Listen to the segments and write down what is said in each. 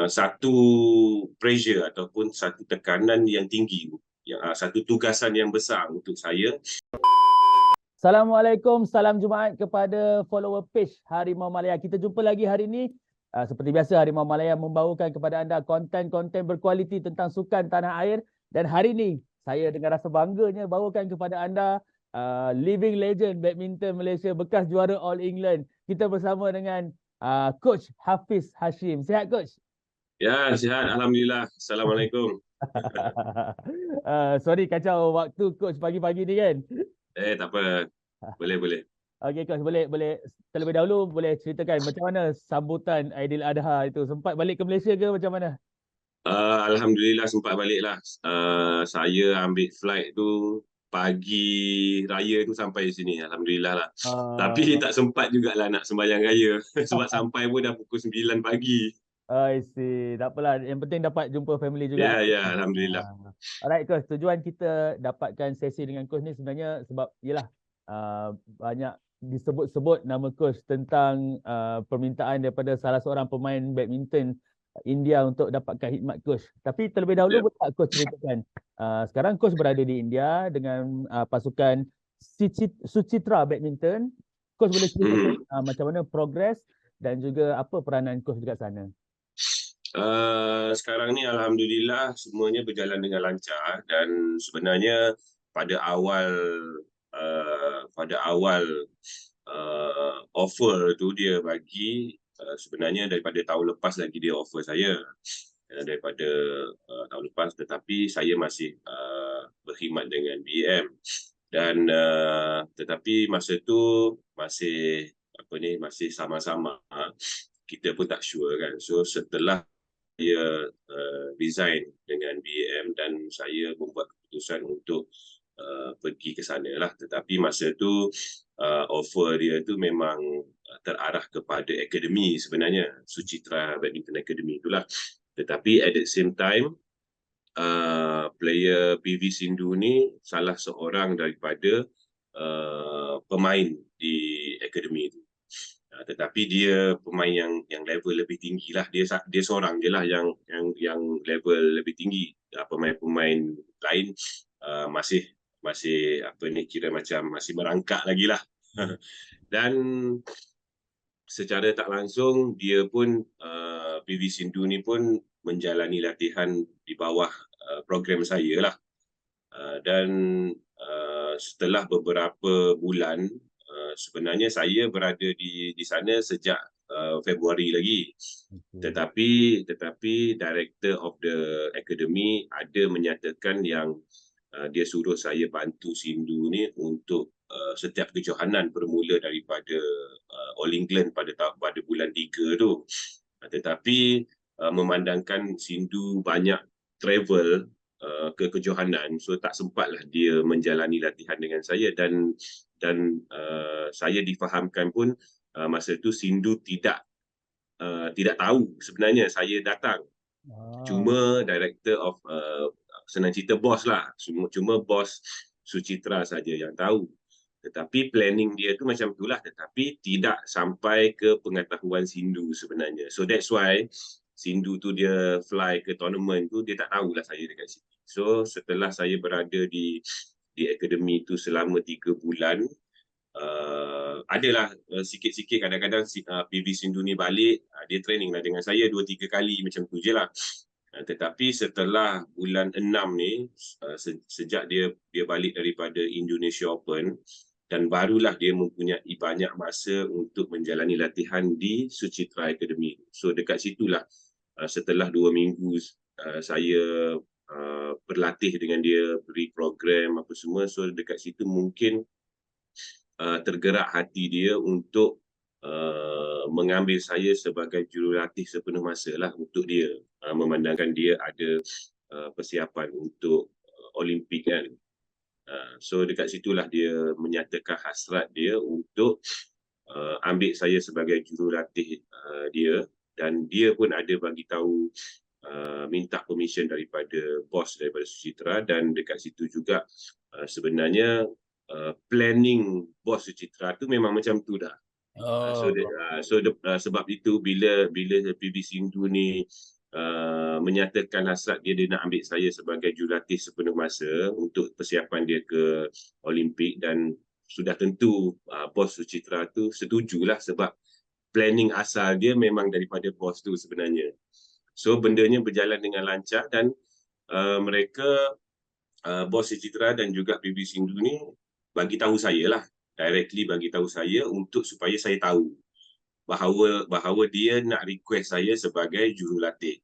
satu pressure ataupun satu tekanan yang tinggi, satu tugasan yang besar untuk saya. Assalamualaikum, salam Jumaat kepada follower page Harimau Malaya. Kita jumpa lagi hari ini. Seperti biasa, Harimau Malaya membawakan kepada anda konten-konten berkualiti tentang sukan tanah air. Dan hari ini, saya dengan rasa bangganya bawakan kepada anda living legend badminton Malaysia, bekas juara All England. Kita bersama dengan Coach Hafiz Hashim. Sihat, Coach? Ya, sihat. Alhamdulillah. Assalamualaikum. Sorry kacau waktu Coach pagi-pagi ni kan? Tak apa. Boleh. Okey Coach, boleh terlebih dahulu boleh ceritakan macam mana sambutan Aidiladha itu? Sempat balik ke Malaysia ke macam mana? Alhamdulillah sempat balik lah. Saya ambil flight tu pagi raya tu sampai sini. Alhamdulillah lah. Tapi tak sempat jugalah nak sembahyang raya. Sebab sampai pun dah pukul 9 pagi. I see. Tak apalah. Yang penting dapat jumpa family juga. Ya, Alhamdulillah. Alright Coach, tujuan kita dapatkan sesi dengan Coach ni sebenarnya sebab yelah banyak disebut-sebut nama Coach tentang permintaan daripada salah seorang pemain badminton India untuk dapatkan khidmat Coach. Tapi terlebih dahulu boleh tak Coach ceritakan, sekarang Coach berada di India dengan pasukan Suchitra Badminton. Coach boleh ceritakan macam mana progres dan juga apa peranan Coach dekat sana? Sekarang ni Alhamdulillah semuanya berjalan dengan lancar dan sebenarnya pada awal offer tu dia bagi, sebenarnya daripada tahun lepas lagi dia offer saya daripada tahun lepas, tetapi saya masih berkhidmat dengan BEM dan tetapi masa tu masih sama-sama, kita pun tak sure kan. So setelah saya resign dengan BEM dan saya membuat keputusan untuk pergi ke sana lah. Tetapi masa tu offer dia tu memang terarah kepada akademi sebenarnya, Suchitra Badminton Academy itulah. Tetapi at the same time player PV Sindhu ni salah seorang daripada pemain di akademi itu. Tetapi dia pemain yang level lebih tinggi lah. Dia seorang je lah yang level lebih tinggi. Pemain-pemain lain masih kira macam masih merangkak lagi lah. Dan secara tak langsung dia pun PV Sindhu ni pun menjalani latihan di bawah program saya lah. Dan setelah beberapa bulan, sebenarnya saya berada di sana sejak Februari lagi. Tetapi director of the academy ada menyatakan yang dia suruh saya bantu Sindhu ni untuk setiap kejohanan bermula daripada All England pada bulan 3 tu. Tetapi memandangkan Sindhu banyak travel ke kejohanan, so tak sempatlah dia menjalani latihan dengan saya dan saya difahamkan pun masa tu Sindhu tidak tahu sebenarnya saya datang. Cuma director of senang cerita bos lah, cuma bos Suchitra saja yang tahu. Tetapi planning dia tu macam itulah, tetapi tidak sampai ke pengetahuan Sindhu sebenarnya. So that's why Sindhu tu dia fly ke tournament tu, dia tak tahulah saya dekat sini. So setelah saya berada di akademi tu selama 3 bulan, adalah sikit-sikit kadang-kadang PV Sindhu ni balik, dia training lah dengan saya 2-3 kali macam tu je lah. Tetapi setelah bulan 6 ni, sejak dia balik daripada Indonesia Open, dan barulah dia mempunyai banyak masa untuk menjalani latihan di Suchitra Academy. So dekat situlah setelah 2 minggu saya berlatih dengan dia, beri program apa semua. So dekat situ mungkin tergerak hati dia untuk mengambil saya sebagai jurulatih sepenuh masa lah untuk dia, memandangkan dia ada persiapan untuk Olimpik kan. So dekat situlah dia menyatakan hasrat dia untuk ambil saya sebagai jurulatih dia, dan dia pun ada bagi tahu minta permission daripada bos daripada Suchitra, dan dekat situ juga sebenarnya planning bos Suchitra tu memang macam tu dah. Sebab itu bila PV Sindhu ni menyatakan hasrat dia nak ambil saya sebagai jurulatih sepenuh masa untuk persiapan dia ke Olimpik, dan sudah tentu bos Suchitra tu setujulah sebab planning asal dia memang daripada bos tu sebenarnya. So bendanya berjalan dengan lancar, dan mereka bos Suchitra dan juga PB Sindhu ni bagi tahu saya lah, directly bagi tahu saya untuk supaya saya tahu bahawa dia nak request saya sebagai jurulatih.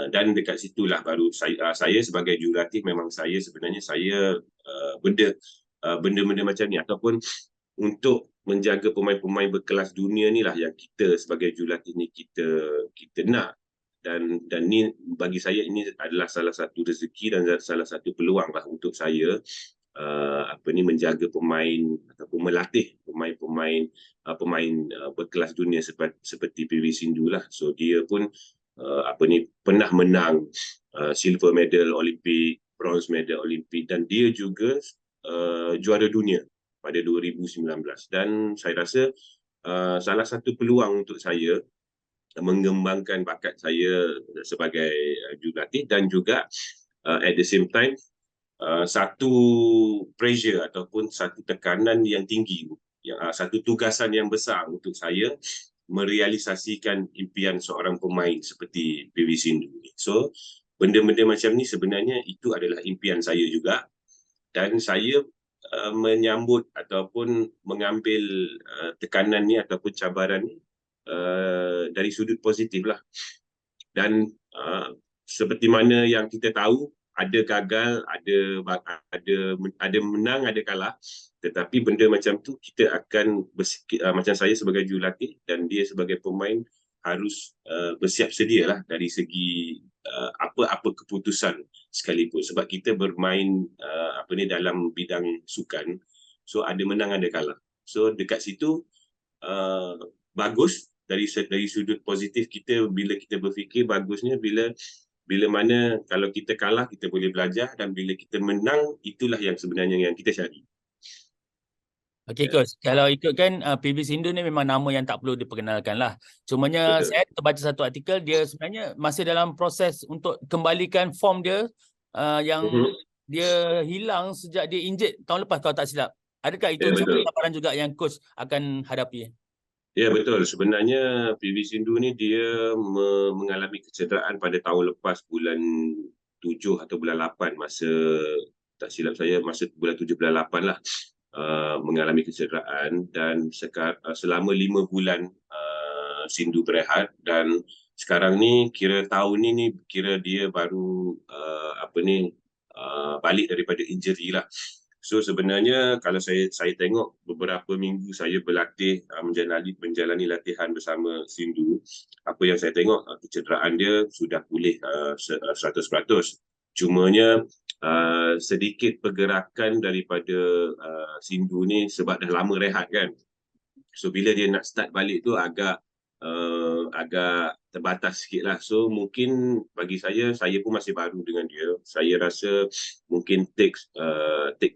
Dan dekat situlah baru saya sebagai jurulatih, memang saya sebenarnya benda-benda macam ni ataupun untuk menjaga pemain-pemain berkelas dunia ni lah yang kita sebagai jurulatih ni kita nak. Dan ni bagi saya ini adalah salah satu rezeki dan salah satu peluang lah untuk saya menjaga pemain ataupun melatih pemain berkelas dunia seperti PB Sindhu lah. So dia pun pernah menang silver medal Olimpik, bronze medal Olimpik, dan dia juga juara dunia pada 2019. Dan saya rasa salah satu peluang untuk saya mengembangkan bakat saya sebagai jurulatih, dan juga at the same time satu pressure ataupun satu tekanan yang tinggi, satu tugasan yang besar untuk saya merealisasikan impian seorang pemain seperti PB Sindhu. So benda-benda macam ni sebenarnya itu adalah impian saya juga, dan saya menyambut ataupun mengambil tekanan ni ataupun cabaran ni dari sudut positif lah. Dan seperti mana yang kita tahu, ada gagal, ada menang, ada kalah, tetapi benda macam tu kita akan macam saya sebagai jurulatih dan dia sebagai pemain harus bersiap sedia lah dari segi apa-apa keputusan sekalipun, sebab kita bermain dalam bidang sukan, so ada menang ada kalah. So dekat situ bagus dari sudut positif kita, bila kita berfikir bagusnya bila mana kalau kita kalah kita boleh belajar, dan bila kita menang itulah yang sebenarnya yang kita cari. Okey Coach, kalau ikutkan PB Sindhu ni memang nama yang tak perlu diperkenalkan lah. Cumanya saya terbaca satu artikel, dia sebenarnya masih dalam proses untuk kembalikan form dia yang dia hilang sejak dia injured tahun lepas kalau tak silap. Adakah itu cabaran juga yang Coach akan hadapi? Ya betul, sebenarnya PB Sindhu ni dia mengalami kecederaan pada tahun lepas bulan 7 atau bulan 8, masa tak silap saya masa bulan 7 bulan 8 lah. Mengalami kecederaan, dan selama 5 bulan Sindhu berehat, dan sekarang ni kira tahun ni kira dia baru balik daripada injury lah. So sebenarnya kalau saya tengok beberapa minggu saya berlatih, menjalani latihan bersama Sindhu, apa yang saya tengok kecederaan dia sudah pulih 100%. Cumanya sedikit pergerakan daripada Sindhu ni sebab dah lama rehat kan. So bila dia nak start balik tu agak terbatas sikit lah. So mungkin bagi saya pun masih baru dengan dia. Saya rasa mungkin take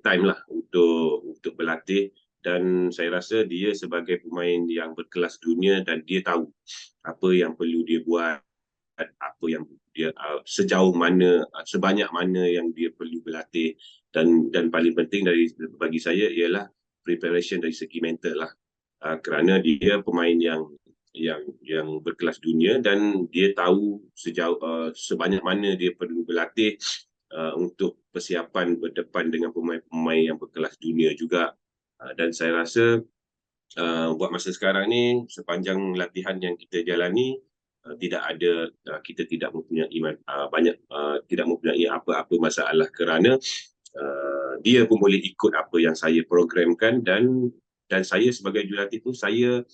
time lah untuk berlatih, dan saya rasa dia sebagai pemain yang berkelas dunia dan dia tahu apa yang perlu dia buat, apa yang dia sejauh mana, sebanyak mana yang dia perlu berlatih, dan paling penting bagi saya ialah preparation dari segi mental lah, kerana dia pemain yang berkelas dunia dan dia tahu sebanyak mana dia perlu berlatih untuk persiapan berdepan dengan pemain-pemain yang berkelas dunia juga. Dan saya rasa buat masa sekarang ni, sepanjang latihan yang kita jalani, kita tidak mempunyai tidak mempunyai apa-apa masalah, kerana dia pun boleh ikut apa yang saya programkan, dan saya sebagai jurulatih pun saya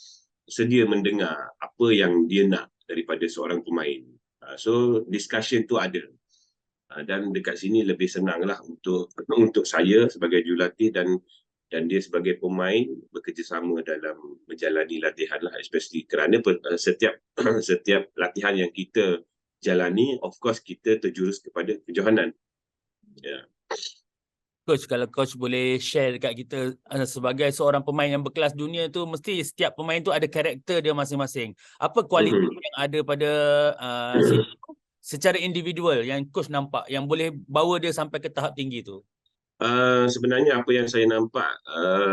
sedia mendengar apa yang dia nak daripada seorang pemain. So discussion tu ada, dan dekat sini lebih senang lah untuk saya sebagai jurulatih dan dia sebagai pemain bekerjasama dalam menjalani latihan lah, especially kerana setiap latihan yang kita jalani, of course kita terjurus kepada kejohanan. Coach, kalau Coach boleh share dekat kita, sebagai seorang pemain yang berkelas dunia tu, mesti setiap pemain tu ada karakter dia masing-masing. Apa kualiti yang ada pada Sindhu secara individual yang coach nampak yang boleh bawa dia sampai ke tahap tinggi tu? Sebenarnya apa yang saya nampak,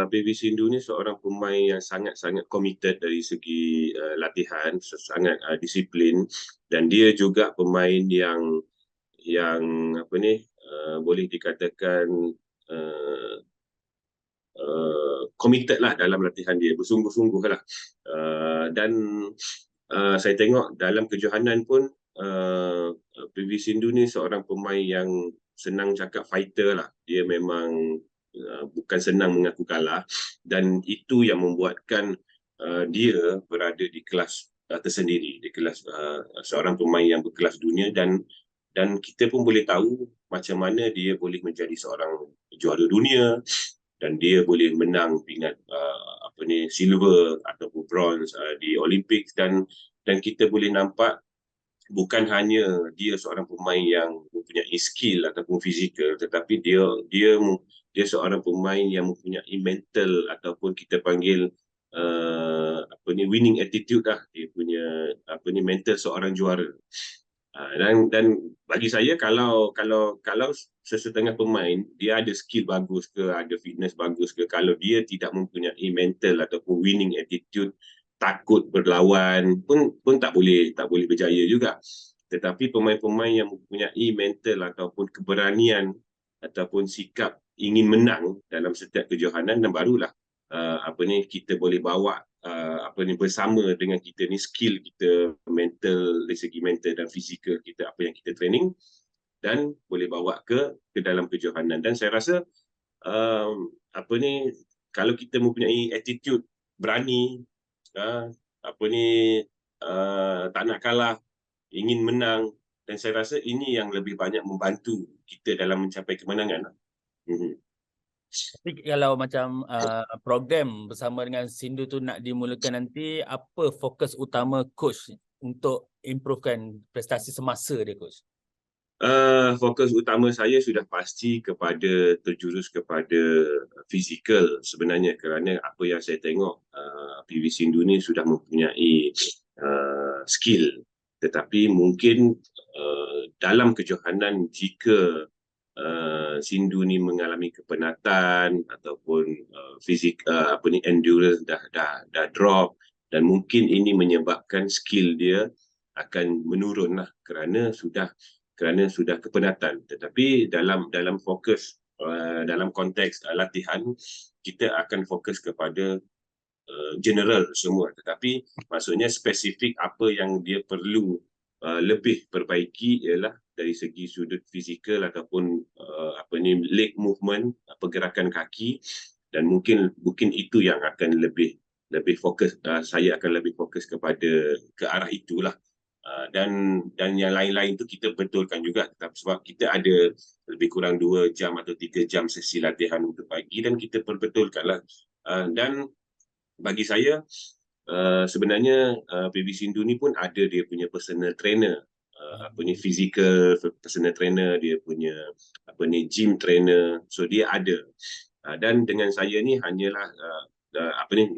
PV Sindhu ni seorang pemain yang sangat-sangat committed dari segi latihan, sangat disiplin, dan dia juga pemain yang apa ni, boleh dikatakan committed lah dalam latihan dia, bersungguh-sungguh lah. Dan saya tengok dalam kejohanan pun PV Sindhu ni seorang pemain yang senang cakap fighter lah. Dia memang bukan senang mengaku kalah, dan itu yang membuatkan dia berada di kelas tersendiri, di kelas seorang pemain yang berkelas dunia, dan kita pun boleh tahu macam mana dia boleh menjadi seorang juara dunia, dan dia boleh menang pingat silver ataupun bronze di Olympics, dan kita boleh nampak bukan hanya dia seorang pemain yang mempunyai skill ataupun fizikal, tetapi dia seorang pemain yang mempunyai mental ataupun kita panggil winning attitude lah. Dia punya mental seorang juara. Dan bagi saya kalau sesetengah pemain dia ada skill bagus ke, ada fitness bagus ke, kalau dia tidak mempunyai mental ataupun winning attitude, takut berlawan pun tak boleh berjaya juga. Tetapi pemain-pemain yang mempunyai mental ataupun keberanian ataupun sikap ingin menang dalam setiap kejohanan, dan barulah kita boleh bawa bersama dengan kita ni skill kita, mental, dari segi mental dan fizikal kita, apa yang kita training, dan boleh bawa ke dalam kejohanan. Dan saya rasa kalau kita mempunyai attitude berani, tak nak kalah, ingin menang, dan saya rasa ini yang lebih banyak membantu kita dalam mencapai kemenangan. Tapi kalau macam program bersama dengan Sindhu tu nak dimulakan nanti, apa fokus utama coach untuk improvekan prestasi semasa dia, coach? Fokus utama saya sudah pasti terjurus kepada fizikal sebenarnya, kerana apa yang saya tengok, PV Sindhu ni sudah mempunyai skill, tetapi mungkin dalam kejohanan jika Sindhu ni mengalami kepenatan ataupun endurance dah drop, dan mungkin ini menyebabkan skill dia akan menurun lah kerana sudah kepenatan. Tetapi dalam fokus dalam konteks latihan, kita akan fokus kepada general semua, tetapi maksudnya spesifik apa yang dia perlu lebih perbaiki ialah dari segi sudut fizikal ataupun leg movement, pergerakan kaki, dan mungkin itu yang akan lebih fokus. Saya akan lebih fokus ke arah itulah. Dan yang lain-lain tu kita betulkan juga, sebab kita ada lebih kurang 2 jam atau 3 jam sesi latihan untuk pagi, dan kita perbetulkanlah. Dan bagi saya sebenarnya PV Sindhu ni pun ada dia punya personal trainer, physical personal trainer, dia punya gym trainer, so dia ada. Dan dengan saya ni hanyalah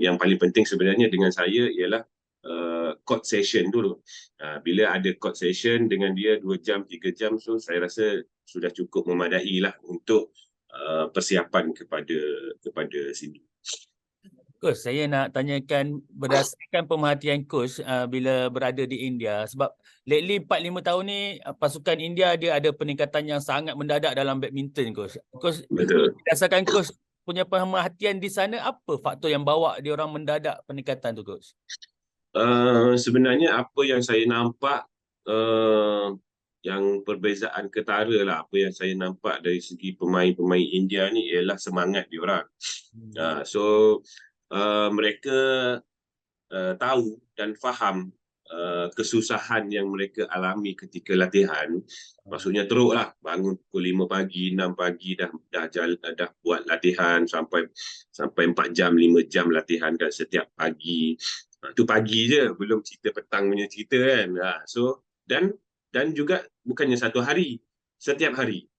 yang paling penting sebenarnya dengan saya ialah court session dulu. Bila ada court session dengan dia 2 jam 3 jam, so saya rasa sudah cukup memadai lah untuk persiapan kepada Sindhu. Coach, saya nak tanyakan berdasarkan pemerhatian coach bila berada di India, sebab lately 4-5 tahun ni pasukan India dia ada peningkatan yang sangat mendadak dalam badminton, coach. Coach, berdasarkan coach punya pemerhatian di sana, apa faktor yang bawa dia orang mendadak peningkatan tu, coach? Sebenarnya apa yang saya nampak, yang perbezaan ketara lah, apa yang saya nampak dari segi pemain-pemain India ni ialah semangat diorang. So mereka tahu dan faham kesusahan yang mereka alami ketika latihan. Maksudnya teruk lah, bangun pukul 5 pagi, 6 pagi dah buat latihan sampai 4 jam, 5 jam latihan kan setiap pagi. Itu pagi je, belum cerita petang punya cerita kan. So dan juga bukannya satu hari, setiap hari.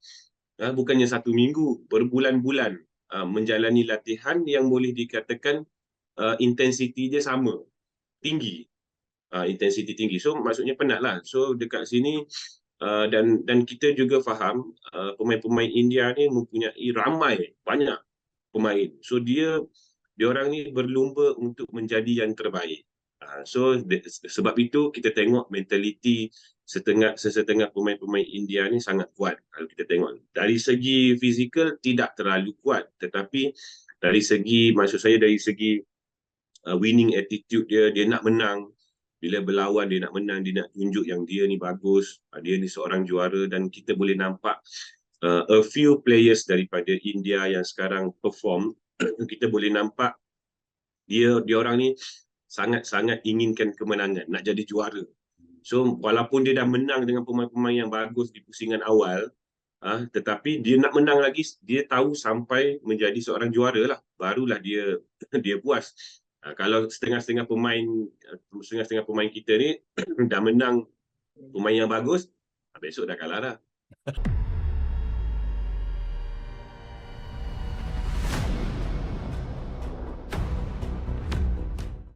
Bukannya satu minggu, berbulan-bulan menjalani latihan yang boleh dikatakan intensiti dia sama, tinggi. Intensiti tinggi. So maksudnya penat lah. So dekat sini dan kita juga faham pemain-pemain India ni mempunyai banyak pemain. So dia orang ni berlumba untuk menjadi yang terbaik. So sebab itu kita tengok mentaliti sesetengah pemain-pemain India ni sangat kuat. Kalau kita tengok dari segi fizikal tidak terlalu kuat, tetapi dari segi winning attitude dia nak menang. Bila berlawan dia nak menang, dia nak tunjuk yang dia ni bagus, dia ni seorang juara, dan kita boleh nampak a few players daripada India yang sekarang perform. Kita boleh nampak dia orang ni sangat-sangat inginkan kemenangan, nak jadi juara. So walaupun dia dah menang dengan pemain-pemain yang bagus di pusingan awal, tetapi dia nak menang lagi, dia tahu sampai menjadi seorang juara lah, barulah dia dia puas. Kalau setengah-setengah pemain kita ni dah menang pemain yang bagus, besok dah kalah dah.